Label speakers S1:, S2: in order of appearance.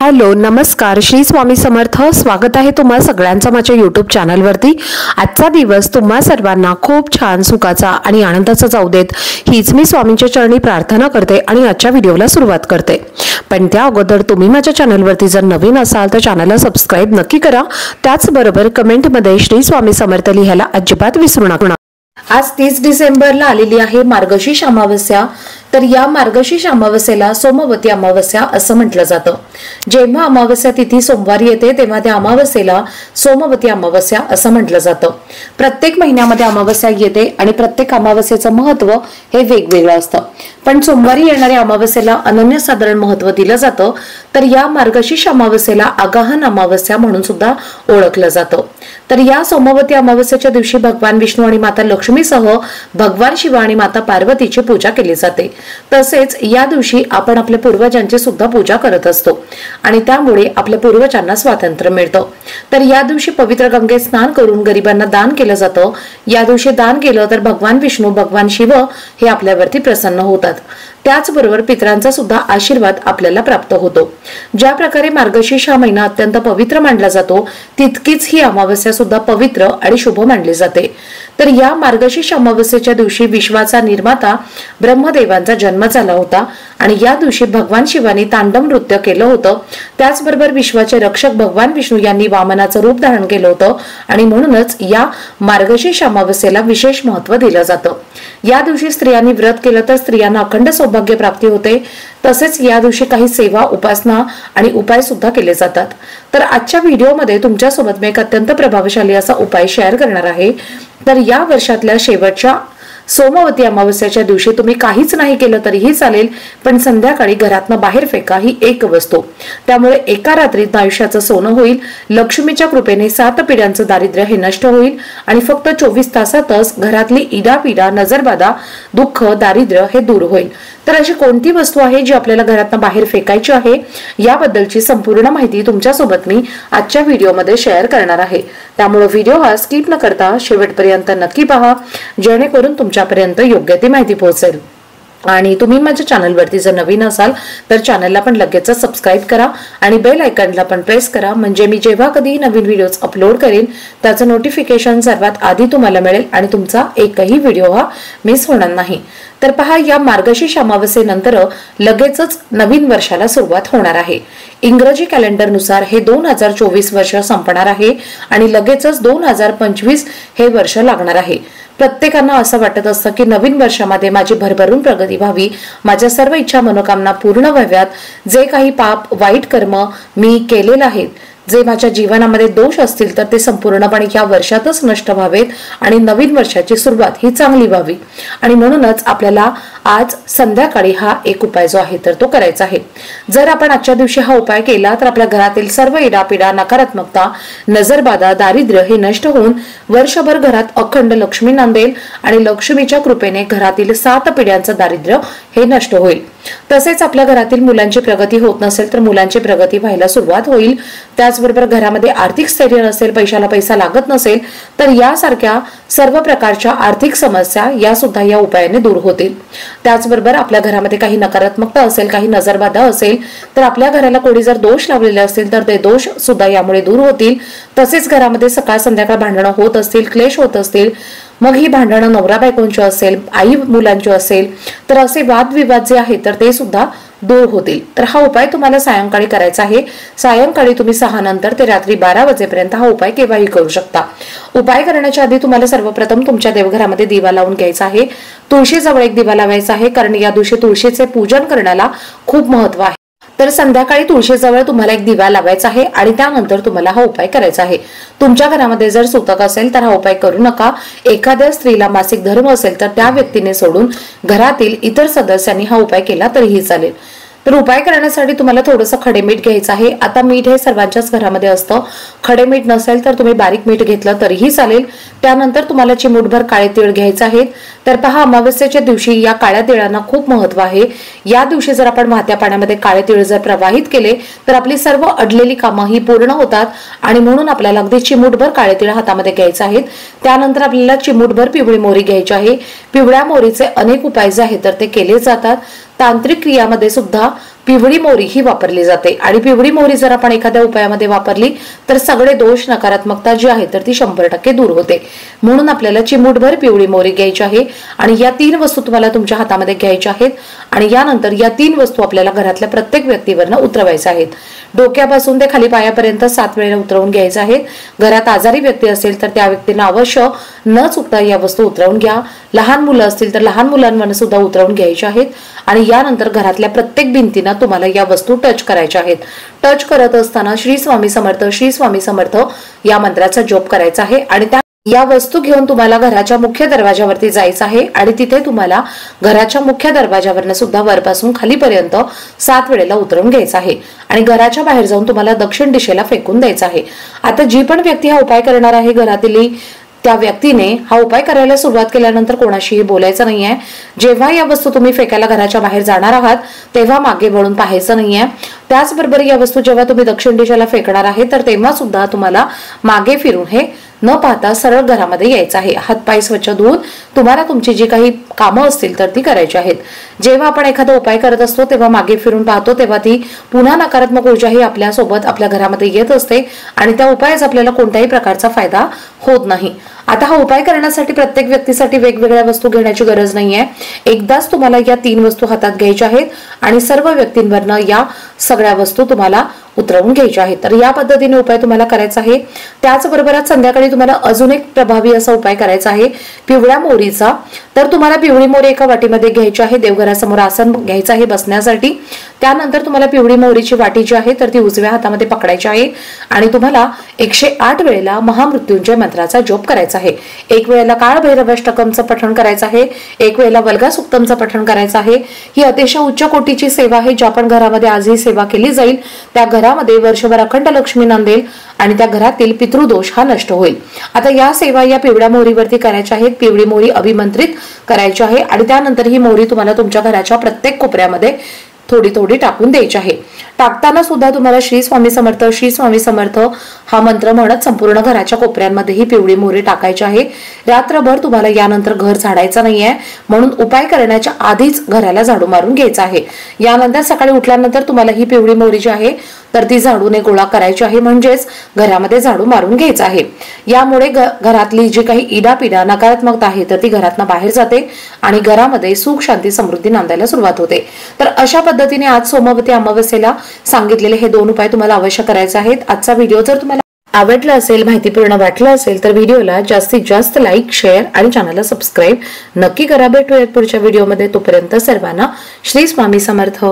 S1: Hello नमस्कार श्री स्वामी समर्थ। स्वागत आहे तुम्हा सगळ्यांचं माझ्या यूट्यूब चॅनलवरती। आजचा दिवस तुम्हा सर्वांना खूप छान सुखाचा आणि आनंदाचा जाऊ देत हीच मी स्वामींच्या चरणी प्रार्थना करते आणि आजच्या व्हिडिओला सुरुवात करते। पण त्या अगोदर तुम्ही माझ्या चॅनलवरती जर नवीन असाल तर चॅनलला सबस्क्राइब नक्की करा। त्याचबरोबर कमेंटमध्ये श्री स्वामी समर्थ लिहायला अजिबात विसरू नका। आज 30 डिसेंबरला आलेली आहे मार्गशीर्ष अमावस्या। तर या मार्गशीर्ष अमावस्येला सोमवती अमावस्या असं म्हटलं जातं। जेव्हा अमावस्या तिथी सोमवारी येते तेव्हा त्या अमावस्येला सोमवती अमावस्या असं म्हटलं जातं। प्रत्येक महिन्यामध्ये अमावस्या येते आणि प्रत्येक अमावस्येचं महत्त्व हे वेगवेगळं असतं, पण सोमवारी येणाऱ्या अमावस्येला अनन्यसाधारण महत्त्व दिलं जातं। तर या मार्गशीर्ष अमावस्येला आगाहन अमावस्या म्हणून सुद्धा ओळखलं जातं। तर या सोमवती अमावस्येच्या दिवशी भगवान विष्णू आणि माता लक्ष्मीसह भगवान शिव आणि माता पार्वतीची पूजा केली जाते। तसेच या दिवशी आपण आपल्या पूर्वजांची सुद्धा पूजा करत असतो आणि त्यामुळे आपल्या पूर्वजांना स्वातंत्र्य मिळतं। तर या दिवशी पवित्र गंगेत स्नान करून गरिबांना दान केलं जातं। या दिवशी दान केलं तर भगवान विष्णू भगवान शिव हे आपल्यावरती प्रसन्न होतात। त्याचबरोबर पितरांचा सुद्धा आशीर्वाद आपल्याला प्राप्त होतो। ज्या प्रकारे मार्गशीर्ष हा महिना अत्यंत पवित्र मानला जातो तितकीच ही अमावस्या सुद्धा पवित्र आणि शुभ मानली जाते। तर या मार्गशीर्ष अमावस्येच्या दिवशी विश्वाचा निर्माता ब्रह्मदेवांचा जन्म झाला होता आणि या दिवशी भगवान शिवानी तांडव नृत्य केलं होतं। त्याचबरोबर विश्वाचे रक्षक भगवान विष्णू यांनी वामनाचं रूप धारण केलं होतं आणि म्हणूनच या मार्गशीर्ष अमावस्येला विशेष महत्त्व दिलं जातं। या दिवशी स्त्रियांनी व्रत केलं तर स्त्रियांना अखंड सौभाग्य प्राप्ती होते। तसेच या दिवशी काही सेवा उपासना आणि उपाय सुद्धा केले जातात। तर आजच्या व्हिडिओमध्ये तुमच्यासोबत मी एक अत्यंत प्रभावशाली असा उपाय शेअर करणार आहे। तर या वर्षातल्या शेवटच्या सोमवती अमावस्याच्या दिवशी तुम्ही काहीच नाही केलं तरीही चालेल, पण संध्याकाळी घरातनं बाहेर फेका ही एक वस्तू। त्यामुळे एका रात्रीत आयुष्याचं सोनं होईल। लक्ष्मीच्या कृपेने 7 पिढ्यांचं दारिद्र्य हे नष्ट होईल आणि फक्त 24 तासातच घरातली इडापिडा नजरबाधा दुःख दारिद्र्य हे दूर होईल। तर अशी कोणती वस्तू आहे जी आपल्याला घरातनं बाहेर फेकायची आहे याबद्दलची संपूर्ण माहिती तुमच्यासोबत मी आजच्या व्हिडिओमध्ये शेअर करणार आहे। त्यामुळे व्हिडिओ हा स्किप न करता शेवटपर्यंत नक्की पहा, जेणेकरून तुमच्यापर्यंत योग्य ती माहिती पोहोचेल। आणि तुम्ही माझ्या चॅनलवरती जर नवीन असाल तर चॅनलला पण लगेच सबस्क्राइब करा आणि बेल आयकॉनला पण प्रेस करा, म्हणजे मी जेव्हा कधी नवीन व्हिडिओज अपलोड करेन त्याचं नोटिफिकेशन सर्वात आधी तुम्हाला मिळेल आणि तुमचा एकही व्हिडिओ हा मिस होणार नाही। तर पहा, या मार्गशीर्ष अमावस्येनंतर लगेचच नवीन वर्षाला सुरुवात होणार आहे। इंग्रजी कॅलेंडरनुसार हे 2024 वर्ष संपणार आहे आणि लगेचच 2025 हे वर्ष लागणार आहे। प्रत्येकांना असं वाटत असतं की नवीन वर्षामध्ये माझी भरभरून प्रगती व्हावी, माझ्या सर्व इच्छा मनोकामना पूर्ण व्हाव्यात, जे काही पाप वाईट कर्म मी केलेले आहेत, जे माझ्या जीवनामध्ये दोष असतील तर ते संपूर्णपणे या वर्षातच नष्ट व्हावेत आणि नवीन वर्षाची सुरुवात ही चांगली व्हावी। आणि म्हणूनच आपल्याला आज संध्याकाळी हा एक उपाय जो आहे तर तो करायचा आहे। जर आपण आजच्या दिवशी हा उपाय केला तर आपल्या घरातील सर्व इडापिडा नकारात्मकता नजरबाधा दारिद्र्य हे नष्ट होऊन वर्षभर घरात अखंड लक्ष्मी नांदेल आणि लक्ष्मीच्या कृपेने घरातील 7 पिढ्यांचं दारिद्र्य हे नष्ट होईल। तसेच आपल्या घरातील मुलांची प्रगती होत नसेल तर मुलांची प्रगती व्हायला सुरुवात होईल। त्याचबरोबर घरामध्ये आर्थिक स्थैर्य नसेल, पैशाला पैसा लागत नसेल तर यासारख्या सर्व प्रकारच्या आर्थिक समस्या या सुद्धा या उपायाने दूर होतील। त्याचबरोबर आपल्या घरामध्ये काही नकारात्मकता असेल, काही नजरबाधा असेल तर आपल्या घराला कोणी जर दोष लावलेले असतील तर ते दोष सुद्धा यामुळे दूर होतील। तसेच घरामध्ये सकाळ संध्याकाळ भांडणं होत असतील, क्लेश होत असतील, मग ही भांडणं नवरा बायकोंची असेल, आई मुलांची असेल तर असे वादविवाद जे आहेत तर ते सुद्धा दूर होतील। तर हा उपाय तुम्हाला सायंकाळी करायचा आहे। सायंकाळी तुम्ही 6 नंतर ते रात्री 12 वाजेपर्यंत हा उपाय केव्हाही करू शकता। उपाय करण्याच्या आधी तुम्हाला सर्वप्रथम तुमच्या देवघरामध्ये दिवा लावून घ्यायचा आहे। तुळशीजवळ एक दिवा लावायचा आहे, कारण या दिवशी तुळशीचे पूजन करण्याला खूप महत्त्व आहे। तर संध्याकाळी तुळशीजवळ तुम्हाला एक दिवा लावायचा आहे आणि त्यानंतर तुम्हाला हा उपाय करायचा आहे। तुमच्या घरामध्ये जर सुतक असेल तर हा उपाय करू नका। एखाद्या स्त्रीला मासिक धर्म असेल तर त्या व्यक्तीने सोडून घरातील इतर सदस्यांनी हा उपाय केला तरीही चालेल। तर उपाय करण्यासाठी तुम्हाला थोडंसं खडे मीठ घ्यायचं आहे। आता मीठ हे सर्वांच्याच घरामध्ये असतं, खडे मीठ नसेल तर तुम्ही बारीक मीठ घेतलं तरीही चालेल। त्यानंतर तुम्हाला चिमूटभर काळे तीळ घ्यायचे आहेत। तर पहा, अमावस्येच्या दिवशी या काळ्या तिळांना खूप महत्त्व आहे। या दिवशी जर आपण वाहत्या पाण्यामध्ये काळे तीळ जर प्रवाहित केले तर आपली सर्व अडलेली कामं ही पूर्ण होतात आणि म्हणून आपल्याला अगदी चिमूटभर काळे तीळ हातामध्ये घ्यायचे आहेत। त्यानंतर आपल्याला चिमूटभर पिवळी मोहरी घ्यायची आहे। पिवळ्या मोहरीचे अनेक उपाय जे आहेत तर ते केले जातात। तांत्रिक क्रियामध्ये सुद्धा पिवळी मोहरी ही वापरली जाते आणि पिवळी मोहरी जर आपण एखाद्या उपायामध्ये वापरली तर सगळे दोष नकारात्मकता जी आहे तर ती 100% दूर होते। म्हणून आपल्याला चिमूटभर पिवळी मोहरी घ्यायची आहे आणि या 3 वस्तू तुम्हाला तुमच्या हातामध्ये घ्यायच्या आहेत आणि यानंतर या 3 वस्तू आपल्याला घरातल्या प्रत्येक व्यक्तीवरनं उतरवायच्या आहेत। डोक्यापासून ते खाली पायापर्यंत 7 वेळा उतरवून घ्यायचं आहे। घरात आजारी व्यक्ती असेल तर त्या व्यक्तींना अवश्य न चुकता या वस्तू उतरवून घ्या। लहान मुलं असतील तर लहान मुलांवर सुद्धा उतरवून घ्यायच्या आहेत आणि यानंतर घरातल्या प्रत्येक भिंतींना तुम्हाला या वस्तू टच करायच्या आहेत। टच करत असताना श्री स्वामी समर्थ श्री स्वामी समर्थ या मंत्राचा जप करायचा आहे आणि या वस्तू घेऊन तुम्हाला घराच्या मुख्य दरवाजावरती जायचं आहे आणि तिथे तुम्हाला घराच्या मुख्य दरवाजावरनं सुद्धा वरपासून खालीपर्यंत 7 वेळेला उतरवून घ्यायचं आहे आणि घराच्या बाहेर जाऊन तुम्हाला दक्षिण दिशेला फेकून द्यायचं आहे। आता जी पण व्यक्ती हा उपाय करणार आहे घरातील त्या व्यक्तीने हा उपाय करायला सुरुवात केल्यानंतर कोणाशीही बोलायचं नाहीये। जेव्हा या वस्तू तुम्ही फेकायला घराच्या बाहेर जाणार आहात तेव्हा मागे वळून पाहायचं नाहीये। त्याचबरोबर या वस्तू जेव्हा तुम्ही दक्षिण दिशेला फेकणार आहे तर तेव्हा सुद्धा तुम्हाला मागे फिरून हे न पाहता सरळ घरामध्ये यायचं आहे। हातपाय स्वच्छ धुवून तुम्हाला तुमची जी काही कामं असतील तर ती करायची आहेत। जेव्हा आपण एखादा उपाय करत असतो तेव्हा मागे फिरून पाहतो तेव्हा ती पुन्हा नकारात्मक ऊर्जा ही आपल्या सोबत आपल्या घरामध्ये येत असते आणि त्या उपायाचा आपल्याला कोणत्याही प्रकारचा फायदा होत नाही। आता हा उपाय करण्यासाठी प्रत्येक व्यक्तीसाठी वेगवेगळ्या वस्तू घेण्याची गरज नाहीये। एकदाच तुम्हाला या 3 वस्तू हातात घ्यायच्या आहेत आणि सर्व व्यक्तींवरनं या सगळ्या वस्तू तुम्हाला उतरवून घ्यायच्या आहेत। तर या पद्धतीने उपाय तुम्हाला करायचा आहे। त्याचबरोबर संध्याकाळी तुम्हाला अजून एक प्रभावी असा उपाय करायचा आहे पिवळ्या मोहरीचा। तर तुम्हाला पिवळी मोहरी एका वाटीमध्ये घ्यायची आहे। देवघरासमोर आसन घ्यायचं आहे बसण्यासाठी। त्यानंतर तुम्हाला पिवळी मोहरीची वाटी जी आहे तर ती उजव्या हातामध्ये पकडायची आहे आणि तुम्हाला 108 वेळेला महामृत्युंजय मंत्राचा जप करायचा आहे। एक वेळेला काळ भैरवाष्टकमचं पठण करायचं आहे, एक वेळेला वल्गा सुक्तमचं पठण करायचं आहे। ही अतिशय उच्च कोटीची सेवा आहे। ज्या पण घरामध्ये आज ही सेवा केली जाईल त्या घरामध्ये वर्षभर अखंड लक्ष्मी नांदेल आणि त्या घरातील पितृदोष हा नष्ट होईल। आता या सेवा या पिवळ्या मोहरीवरती करायच्या आहेत। पिवळी मोहरी अभिमंत्रित करायची आहे आणि त्यानंतर ही मोहरी तुम्हाला तुमच्या घराच्या प्रत्येक कोपऱ्यामध्ये थोडी थोडी टाकून द्यायची आहे। टाकताना सुद्धा तुम्हाला श्री स्वामी समर्थ हा मंत्र म्हणत संपूर्ण घराच्या कोपऱ्यांमध्ये ही पिवळी मोहरी टाकायची आहे। रात्रभर तुम्हाला यानंतर घर झाडायचं नाहीये म्हणून उपाय करण्याच्या आधीच घराला झाडू मारून घ्यायचा आहे। यानंतर सकाळी उठल्यानंतर तुम्हाला ही पिवळी मोहरी जी आहे तर ती झाडूने गोळा करायची आहे म्हणजेच घरामध्ये झाडू मारून घ्यायचा आहे। यामुळे घरातली जी काही इडापिडा नकारात्मकता आहे तर ती घरातून बाहेर जाते आणि घरामध्ये सुख शांती समृद्धी नांदायला सुरुवात होते। तर अशा पद्धतीने आज सोमवती अमावस्येला सांगितलेले हे 2 उपाय तुम्हाला अवश्य करायचे आहेत। आजचा व्हिडिओ जर तुम्हाला आवडला असेल माहितीपूर्ण वाटला असेल तर व्हिडिओला जास्तीत जास्त लाईक शेअर आणि चॅनलला सबस्क्राईब नक्की करा। भेटूयात पुढच्या व्हिडिओमध्ये। तोपर्यंत सर्वांना श्री स्वामी समर्थ।